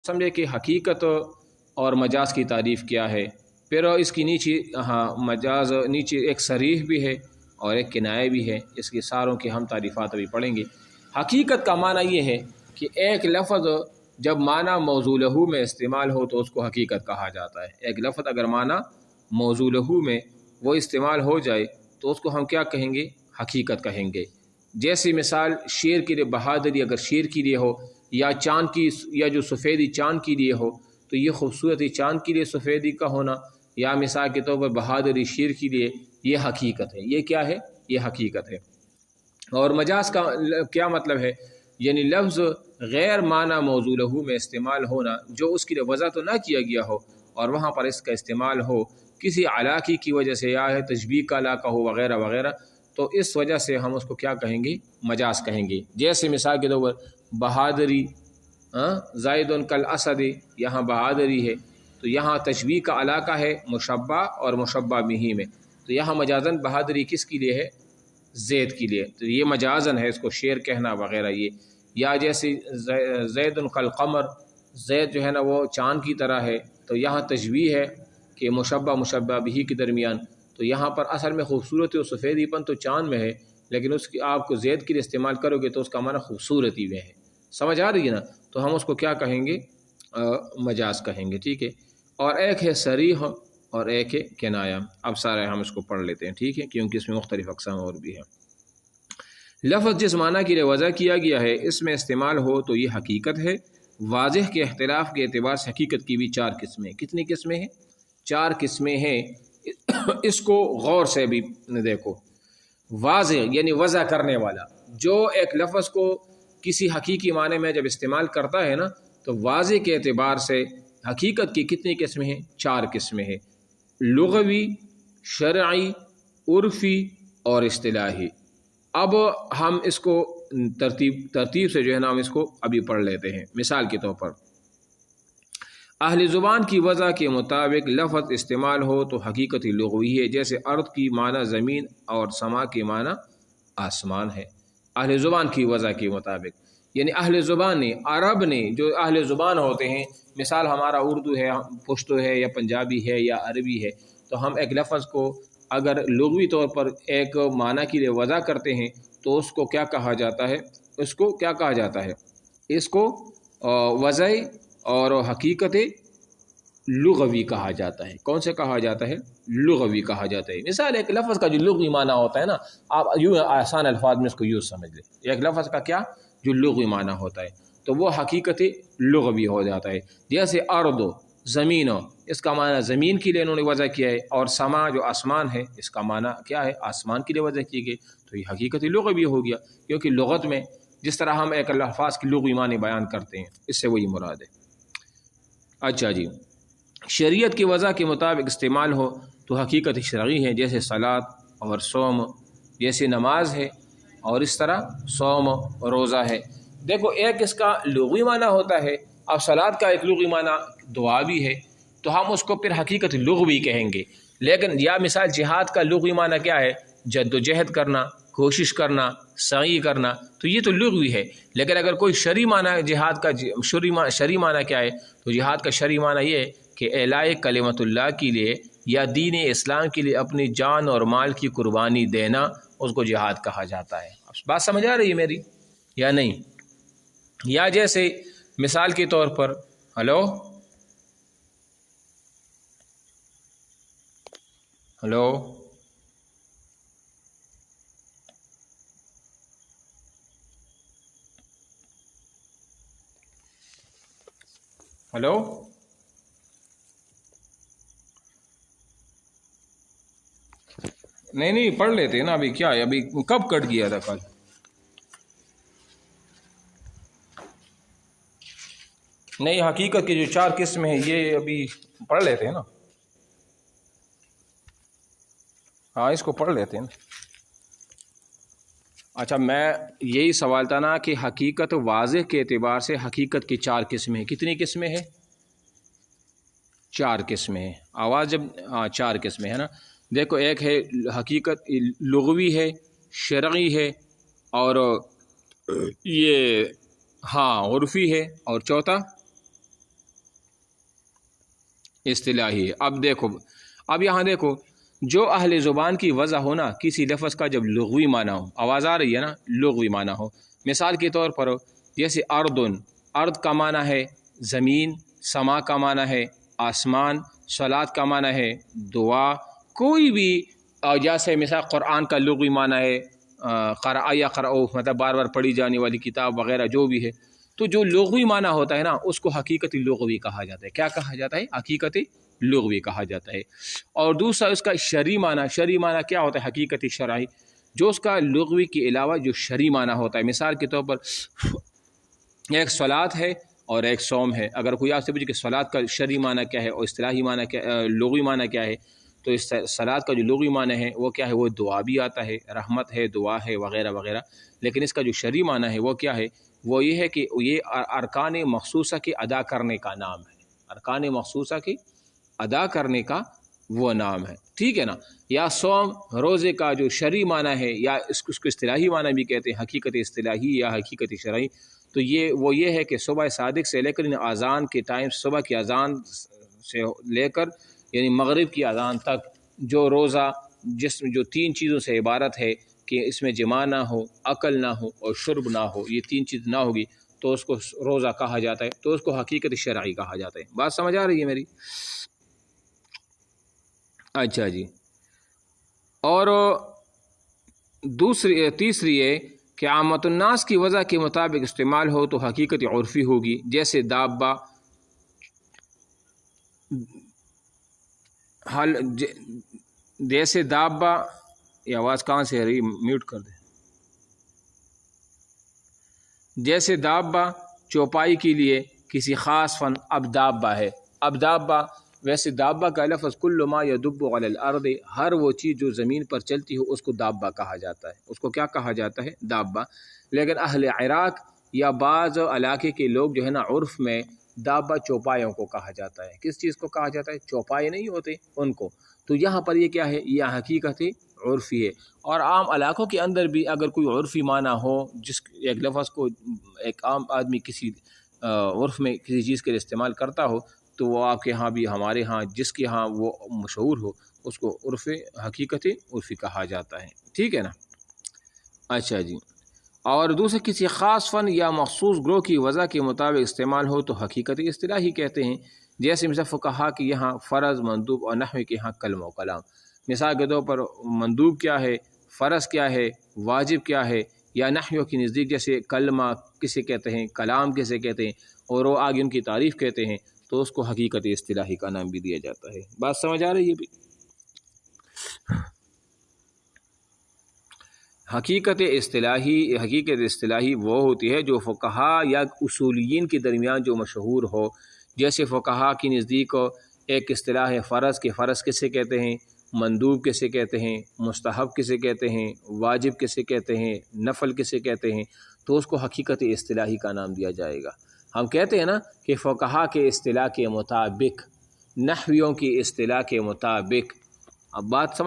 समझे कि हकीकत और मजाज की तारीफ़ क्या है। फिर इसकी नीचे मजाज नीचे एक सरीह भी है और एक किनाया भी है। इसकी सारों की हम तारीफ़ात अभी पढ़ेंगे। हकीकत का माना ये है कि एक लफ्ज़ जब माना मौज़ू लहू में इस्तेमाल हो तो उसको हकीकत कहा जाता है। एक लफ्ज़ अगर माना मौज़ू लहू में वो इस्तेमाल हो जाए तो उसको हम क्या कहेंगे? हकीकत कहेंगे। जैसे मिसाल शेर के लिए बहादुरी अगर शेर के लिए हो, या चाँद की, या जो सफ़ेदी चाँद के लिए हो, तो ये खूबसूरती चाँद के लिए सफ़ेदी का होना, या मिसाल के तौर पर बहादुरी शेर के लिए, ये हकीकत है। ये क्या है? ये हकीकत है। और मजाज का क्या मतलब है? यानी लफ्ज़ गैर माना मौज़ू लहू में इस्तेमाल होना, जो उसके लिए वज़ा तो ना किया गया हो और वहाँ पर इसका इस्तेमाल हो किसी अलाक़ी की वजह से, या है तशबीह का अलाक़ा हो वग़ैरह वग़ैरह, तो इस वजह से हम उसको क्या कहेंगे? मजाज कहेंगे। जैसे मिसाल के तौर पर बहादुरी ज़ाइदुन कल असद, यहाँ बहादुरी है तो यहाँ तशबीह का अलाक़ा है मुशब्बा और मुशब्बा बिही में, तो यहाँ मजाजन बहादुरी किसके लिए है? ज़ैद के लिए, तो ये मजाजन है इसको शेर कहना वग़ैरह ये। या जैसे ज़ैदुन कल क़मर, ज़ैद जो है ना वो चाँद की तरह है, तो यहाँ तशबीह है कि मुशब्बा मुशब्बा बिही के दरमियान, तो यहाँ पर असल में खूबसूरती और सफ़ेदीपन तो चाँद में है, लेकिन उसकी आपको ज़ैद के लिए इस्तेमाल करोगे तो उसका माना खूबसूरती में है। समझ आ रही है ना? तो हम उसको क्या कहेंगे? मजाज कहेंगे। ठीक है। और एक है सरीह और एक है किनाया। अब सारे हम इसको पढ़ लेते हैं, ठीक है, क्योंकि इसमें मुख्तलिफ अक़साम और भी हैं। लफ्ज़ जिस माना के लिए वज़ा किया गया है इसमें इस्तेमाल हो तो ये हकीकत है। वाज़ेह के इख्तिलाफ़ के एतबार से हकीकत की भी 4 किस्में। कितनी किस्में हैं? 4 किस्में हैं। इसको गौर से भी देखो। वाज़ेह यानी वज़ा करने वाला, जो एक लफ्ज़ को किसी हकीकी माने में जब इस्तेमाल करता है ना, तो वाज़ेह के एतबार से हकीकत की कितनी किस्में हैं? 4 किस्में हैं। लुग़वी, शरई, उर्फ़ी और इस्तिलाही। अब हम इसको तरतीब से जो है ना हम इसको अभी पढ़ लेते हैं। मिसाल के तौर पर अहले ज़ुबान की वज़ा के मुताबिक लफ़्ज़ इस्तेमाल हो तो हकीकत लुग़वी है। जैसे अर्द की माना ज़मीन और समा के माना आसमान है। अहले ज़ुबान की वज़ा के मुताबिक, यानी अहले ज़ुबान ने, अरब ने, जो अहले ज़ुबान होते हैं, मिसाल हमारा उर्दू है, पश्तो है, या पंजाबी है, या अरबी है, तो हम एक लफ्ज़ को अगर लुग़वी तौर पर एक माना के लिए वज़ा करते हैं तो उसको क्या कहा जाता है? इसको क्या कहा जाता है? इसको वज़ाई और हकीकत लुग़वी कहा जाता है। कौन से कहा जाता है? लुग़वी कहा जाता है। मिसाल एक लफ्ज़ का जो लुग़वी माना होता है ना, आप यूँ आसान अल्फाज में इसको यूँ समझ लें। एक लफ्ज़ का क्या जो लुग़वी माना होता है तो वो हकीकत लुग़वी हो जाता है। जैसे अर्दो ज़मीन, इसका माना ज़मीन के लिए इन्होंने वज़ा किया है, और समा जो आसमान है इसका माना क्या है? आसमान के लिए वज़ा की गई, तो ये हकीकत लुग़वी हो गया। क्योंकि लुग़त में जिस तरह हम एक अल्फाज की लुग़वी माने बयान करते हैं, इससे वही मुराद है। अच्छा जी, शरीयत की वज़ा के मुताबिक इस्तेमाल हो तो हकीकत शरई है। जैसे सलात और सोम, जैसे नमाज है, और इस तरह सोम रोज़ा है। देखो, एक इसका लुग़वी माना होता है। अब सलात का एक लुग़वी माना दुआ भी है, तो हम उसको फिर हकीकत लुग़वी कहेंगे। लेकिन या मिसाल जिहाद का लुग़वी माना क्या है? जद्दोजहद करना, कोशिश करना, सही करना, तो ये तो लुग़वी है। लेकिन अगर कोई शरई माना जिहाद का, शरई माना क्या है? तो जिहाद का शरई माना ये है कि एलाए कलिमतुल्लाह के लिए या दीन इस्लाम के लिए अपनी जान और माल की कुर्बानी देना, उसको जिहाद कहा जाता है। बात समझ आ रही है मेरी या नहीं? या जैसे मिसाल के तौर पर, हेलो हेलो हेलो नहीं पढ़ लेते हैं ना। अभी क्या है? अभी कब कट गया था? कल नहीं, हकीकत की जो 4 किस्में हैं ये अभी पढ़ लेते हैं ना। हाँ, इसको पढ़ लेते हैं ना। अच्छा, मैं यही सवाल था ना कि हकीकत वाज़ेह के एतबार से हकीकत की 4 किस्में हैं। कितनी किस्में हैं? 4 किस्में हैं। आवाज़ जब 4 किस्में है ना। देखो, एक है हकीकत लुग़वी है, शरई है, और ये उर्फ़ी है, और चौथा इस्तिलाही है। अब यहाँ देखो, जो अहले ज़ुबान की वज़ह हो ना, किसी लफ्ज़ का जब लुग़वी माना हो, आवाज़ आ रही है ना, लुग़वी माना हो, मिसाल के तौर पर जैसे अर्दुन, अर्द का माना है ज़मीन, समा का माना है आसमान, सलात का माना है दुआ, कोई भी जैसे मिसाल क़ुरआन का लुग़वी माना है क़रा या क़रओ, मतलब बार बार पढ़ी जाने वाली किताब वग़ैरह जो भी है, तो जो लुग़वी माना होता है ना, उसको हकीकती लुग़वी कहा जाता है। क्या कहा जाता है? हकीकती लुग़वी कहा जाता है। और दूसरा उसका शरई माना क्या होता है? हकीकती शरई, जो उसका लुग़वी के अलावा जो शरई माना होता है। मिसाल के तौर पर एक सलात है और एक सौम है। अगर कोई आपसे पूछे कि सलात का शरई माना क्या है और इस्तिलाही माना क्या, लुग़वी माना क्या है, तो इस सलात का जो लुग़वी माना है वो क्या है? वो दुआ भी आता है, रहमत है, दुआ है वग़ैरह वग़ैरह। लेकिन इसका जो शरई माना है वो क्या है? वो ये है कि ये अरकान मखसूसा के अदा करने का नाम है। अरकान मखसूसा के अदा करने का वो नाम है, ठीक है ना। या सौम, रोज़े का जो शरई माना है, या उसको इस्तिलाही माना भी कहते हैं, हकीकत इस्तिलाही या हकीकत शरई, तो ये है कि सुबह सादिक से लेकर अज़ान के टाइम, सुबह की अज़ान से लेकर यानी मगरिब की अज़ान तक जो रोज़ा, जिसमें जो 3 चीज़ों से इबारत है कि इसमें जिमा ना हो, अकल ना हो और शुर्ब ना हो, ये 3 चीज़ ना होगी तो उसको रोज़ा कहा जाता है, तो उसको हकीकत शरई कहा जाता है। बात समझ आ रही है मेरी? अच्छा जी। और तीसरी है कि आमतुन्नास की वजह के मुताबिक इस्तेमाल हो तो हकीकत उर्फ़ी होगी। जैसे दाब्बा, जैसे दाब्बा, ये आवाज़ कहाँ से आ रही? म्यूट कर दे। जैसे दाब्बा चौपाई के लिए किसी ख़ास फ़न, अब दाब्बा है। अब दाब्बा, वैसे दाब्बा का लफ्ज़ कुल्लु मा यदुब्बु अलल अर्द, हर वो चीज़ जो ज़मीन पर चलती हो उसको दाब्बा कहा जाता है। उसको क्या कहा जाता है? दाब्बा। लेकिन अहले इराक़ या बाज़ इलाके के लोग जो है ना, उर्फ़ में दाब्बा चौपायों को कहा जाता है। किस चीज़ को कहा जाता है? चौपाए नहीं होते उनको। तो यहाँ पर ये क्या है? यह हकीकत उर्फ़ी है। और आम इलाकों के अंदर भी अगर कोई उर्फ़ी माना हो, जिस एक लफ्ज़ को एक आम आदमी किसी उर्फ़ में किसी चीज़ के लिए इस्तेमाल करता हो, तो वो आपके यहाँ भी, हमारे यहाँ जिसके यहाँ वो मशहूर हो, उसको उर्फ़ हकीकत उर्फ़ी कहा जाता है, ठीक है ना। अच्छा जी। और दूसरे किसी ख़ास फ़न या मख़सूस ग्रोह की वजह के मुताबिक इस्तेमाल हो तो हकीकत इस्तिलाही कहते हैं। जैसे मिसाल फ़ुक़हा के यहाँ फ़र्ज़, मंदूब और नहवी के यहाँ कलम व कलाम। मिसाल के तौर पर मंदूब क्या है, फ़र्ज़ क्या है, वाजिब क्या है, या नहवियों के नज़दीक जैसे कलमा किसे कहते हैं, कलाम किसे कहते हैं, और वो आगे उनकी तारीफ़ कहते हैं, तो उसको हकीकत इस्तिलाही का नाम भी दिया जाता है। बात समझ आ रही है भी? हकीकत इस्तिलाही वो होती है जो फ़ुक़हा या उसूलियीन के दरमियान जो मशहूर हो। जैसे फ़ुक़हा की नज़दीक एक इस्तिलाह है फ़र्ज़ के, फ़र्ज़ किसे कहते हैं, मंदूब किसे कहते हैं, मुस्तहब किसे कहते हैं, वाजिब किसे कहते हैं, नफ़ल किसे कहते हैं, तो उसको हकीकत इस्तिलाही का नाम दिया जाएगा। हम कहते हैं ना कि फ़ुक़हा के इस्तिलाह के मुताबिक, नहवियों की इस्तिलाह के मुताबिक। अब बात समझ